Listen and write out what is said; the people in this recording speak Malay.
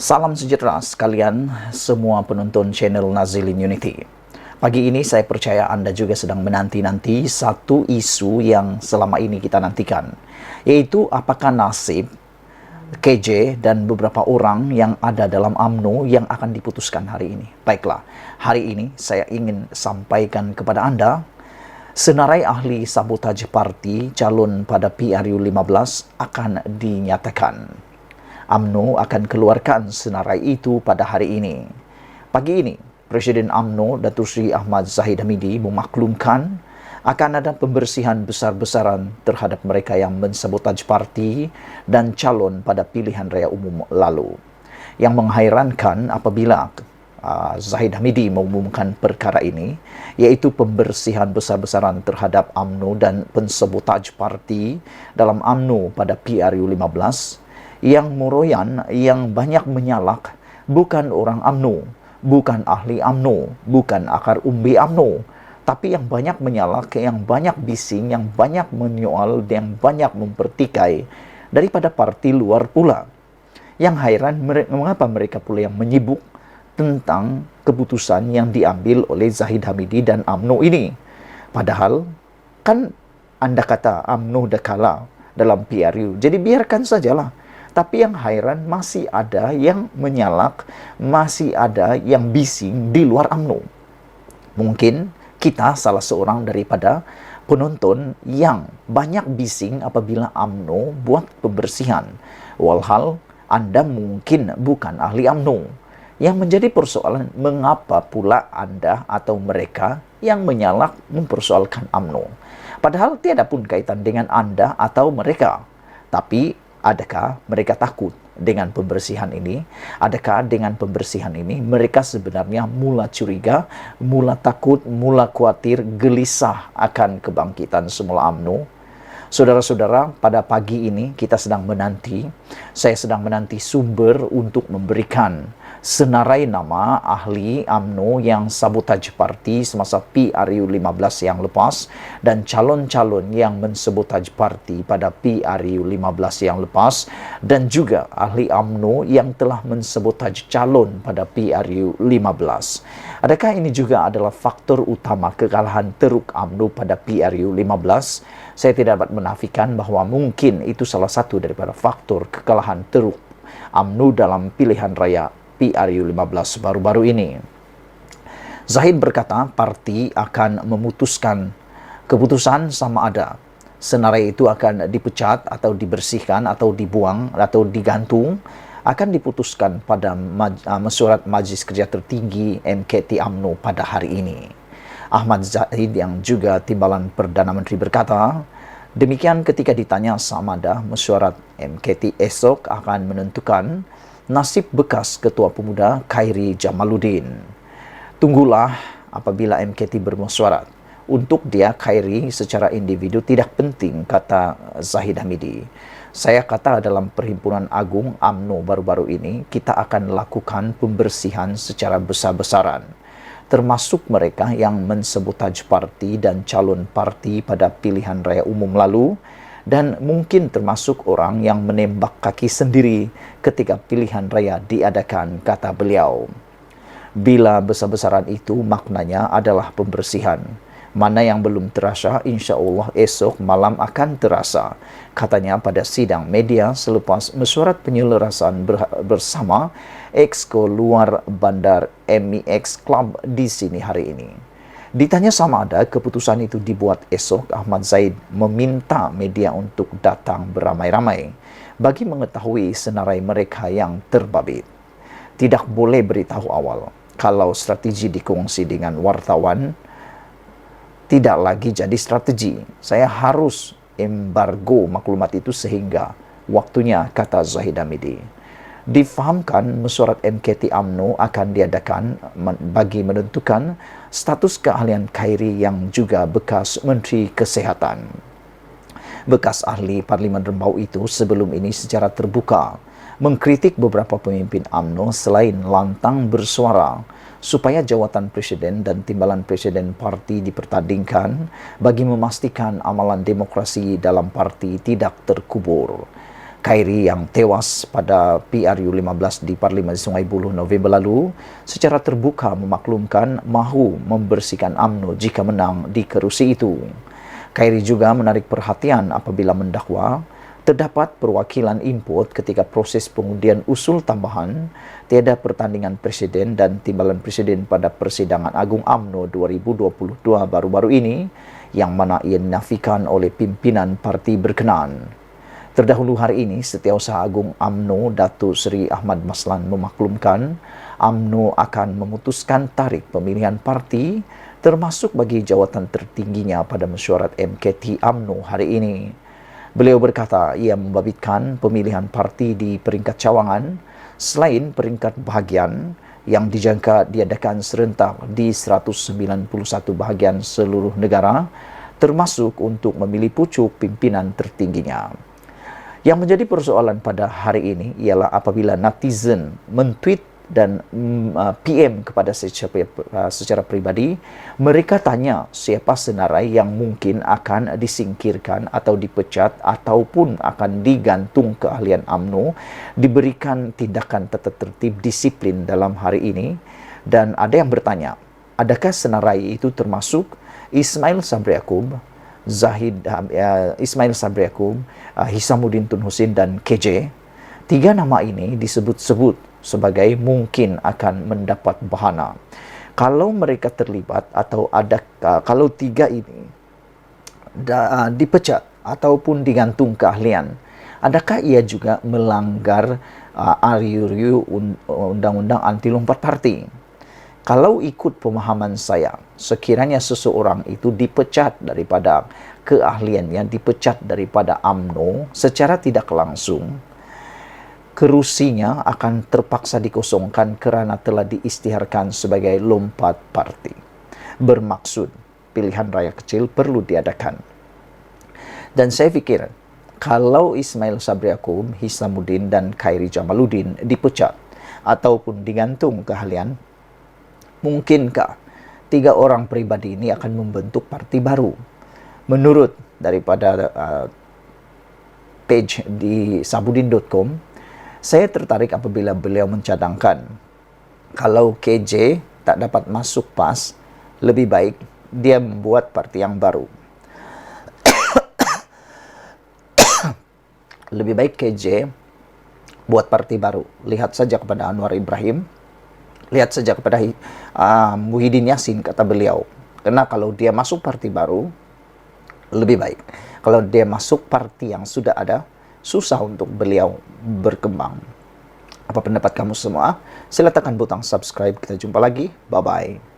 Salam sejahtera sekalian semua penonton channel Nazilin Unity. Pagi ini saya percaya Anda juga sedang menanti-nanti satu isu yang selama ini kita nantikan, yaitu apakah nasib KJ dan beberapa orang yang ada dalam UMNO yang akan diputuskan hari ini. Baiklah, hari ini saya ingin sampaikan kepada Anda senarai ahli sabotaj parti calon pada PRU 15 akan dinyatakan. UMNO akan keluarkan senarai itu pada hari ini. Pagi ini, Presiden UMNO Datuk Seri Ahmad Zahid Hamidi memaklumkan akan ada pembersihan besar-besaran terhadap mereka yang mensabotaj parti dan calon pada pilihan raya umum lalu. Yang menghairankan apabila Zahid Hamidi mengumumkan perkara ini, yaitu pembersihan besar-besaran terhadap UMNO dan pensabotaj parti dalam UMNO pada PRU 15, yang meroyan, yang banyak menyalak bukan orang UMNO, bukan ahli UMNO, bukan akar umbi UMNO, tapi yang banyak menyalak, yang banyak bising, yang banyak menyoal, yang banyak mempertikai daripada parti luar pula. Yang heran, mengapa mereka pula yang menyibuk tentang keputusan yang diambil oleh Zahid Hamidi dan UMNO ini. Padahal kan Anda kata UMNO dah kalah dalam PRU, jadi biarkan sajalah. Tapi yang heran, masih ada yang menyalak, masih ada yang bising di luar UMNO. Mungkin kita salah seorang daripada penonton yang banyak bising apabila UMNO buat pembersihan. Walhal Anda mungkin bukan ahli UMNO. Yang menjadi persoalan, mengapa pula Anda atau mereka yang menyalak mempersoalkan UMNO? Padahal tiada pun kaitan dengan Anda atau mereka. Tapi adakah mereka takut dengan pembersihan ini? Adakah dengan pembersihan ini mereka sebenarnya mula curiga, mula takut, mula khawatir, gelisah akan kebangkitan semula UMNO? Saudara-saudara, pada pagi ini kita sedang menanti, saya sedang menanti sumber untuk memberikan senarai nama ahli UMNO yang sabotaj parti semasa PRU 15 yang lepas dan calon-calon yang mensabotaj parti pada PRU 15 yang lepas, dan juga ahli UMNO yang telah mensabotaj calon pada PRU 15. Adakah ini juga adalah faktor utama kekalahan teruk UMNO pada PRU 15? Saya tidak dapat menafikan bahwa mungkin itu salah satu daripada faktor kekalahan teruk UMNO dalam pilihan raya PRU 15 baru-baru ini. Zahid berkata parti akan memutuskan keputusan sama ada senarai itu akan dipecat atau dibersihkan atau dibuang atau digantung, akan diputuskan pada mesyuarat Majlis Kerja Tertinggi MKT UMNO pada hari ini. Ahmad Zahid yang juga Timbalan Perdana Menteri berkata demikian ketika ditanya sama ada mesyuarat MKT esok akan menentukan nasib bekas Ketua Pemuda Khairi Jamaluddin. Tunggulah apabila MKT bermesyuarat. Untuk dia, Khairi secara individu tidak penting, kata Zahid Hamidi. Saya kata dalam Perhimpunan Agung UMNO baru-baru ini, kita akan lakukan pembersihan secara besar-besaran, termasuk mereka yang mensabotaj parti dan calon parti pada pilihan raya umum lalu, dan mungkin termasuk orang yang menembak kaki sendiri ketika pilihan raya diadakan, kata beliau. Bila besar-besaran itu maknanya adalah pembersihan. Mana yang belum terasa, insya Allah esok malam akan terasa, katanya pada sidang media selepas mesyuarat penyelarasan bersama Exco Luar Bandar MEX Club di sini hari ini. Ditanya sama ada keputusan itu dibuat esok, Ahmad Zahid meminta media untuk datang beramai-ramai bagi mengetahui senarai mereka yang terbabit. Tidak boleh beritahu awal. Kalau strategi dikongsi dengan wartawan, tidak lagi jadi strategi. Saya harus embargo maklumat itu sehingga waktunya, kata Zahid Hamidi. Difahamkan mesyuarat MKT UMNO akan diadakan bagi menentukan status keahlian Khairi yang juga bekas Menteri Kesehatan. Bekas ahli Parlimen Rembau itu sebelum ini secara terbuka mengkritik beberapa pemimpin UMNO selain lantang bersuara supaya jawatan Presiden dan Timbalan Presiden parti dipertandingkan bagi memastikan amalan demokrasi dalam parti tidak terkubur. Khairi yang tewas pada PRU-15 di Parlimen Sungai Buloh November lalu secara terbuka memaklumkan mahu membersihkan UMNO jika menang di kerusi itu. Khairi juga menarik perhatian apabila mendakwa terdapat perwakilan input ketika proses pengundian usul tambahan tiada pertandingan presiden dan timbalan presiden pada persidangan Agung UMNO 2022 baru-baru ini yang mana ia dinafikan oleh pimpinan parti berkenaan. Terdahulu hari ini, Setiausaha Agung UMNO Datuk Seri Ahmad Maslan memaklumkan UMNO akan memutuskan tarikh pemilihan parti termasuk bagi jawatan tertingginya pada mesyuarat MKT UMNO hari ini. Beliau berkata ia membabitkan pemilihan parti di peringkat cawangan selain peringkat bahagian yang dijangka diadakan serentak di 191 bahagian seluruh negara termasuk untuk memilih pucuk pimpinan tertingginya. Yang menjadi persoalan pada hari ini ialah apabila netizen mentweet dan PM kepada secara pribadi, mereka tanya siapa senarai yang mungkin akan disingkirkan atau dipecat ataupun akan digantung keahlian UMNO, diberikan tindakan tata tertib disiplin dalam hari ini. Dan ada yang bertanya, adakah senarai itu termasuk Ismail Sabri Yaakob, Ismail Sabri Yaakob, Hisamuddin Tun Husin dan KJ? Tiga nama ini disebut-sebut sebagai mungkin akan mendapat bahana. Kalau mereka terlibat atau kalau tiga ini dipecat ataupun digantung keahlian, adakah ia juga melanggar RUU Undang-Undang Anti Lompat Parti? Kalau ikut pemahaman saya, sekiranya seseorang itu dipecat daripada keahliannya, dipecat daripada UMNO secara tidak langsung, kerusinya akan terpaksa dikosongkan kerana telah diisytiharkan sebagai lompat parti. Bermaksud, pilihan raya kecil perlu diadakan. Dan saya fikir, kalau Ismail Sabri Yaakob, Hisamuddin dan Khairi Jamaluddin dipecat ataupun digantung keahlian, mungkinkah tiga orang pribadi ini akan membentuk parti baru? Menurut daripada page di sabudin.com, saya tertarik apabila beliau mencadangkan kalau KJ tak dapat masuk PAS, lebih baik dia membuat parti yang baru. Lebih baik KJ buat parti baru. Lihat saja kepada Anwar Ibrahim, lihat saja kepada Muhyiddin Yassin, kata beliau. Karena kalau dia masuk parti baru, lebih baik. Kalau dia masuk parti yang sudah ada, susah untuk beliau berkembang. Apa pendapat kamu semua? Sila tekan butang subscribe. Kita jumpa lagi. Bye-bye.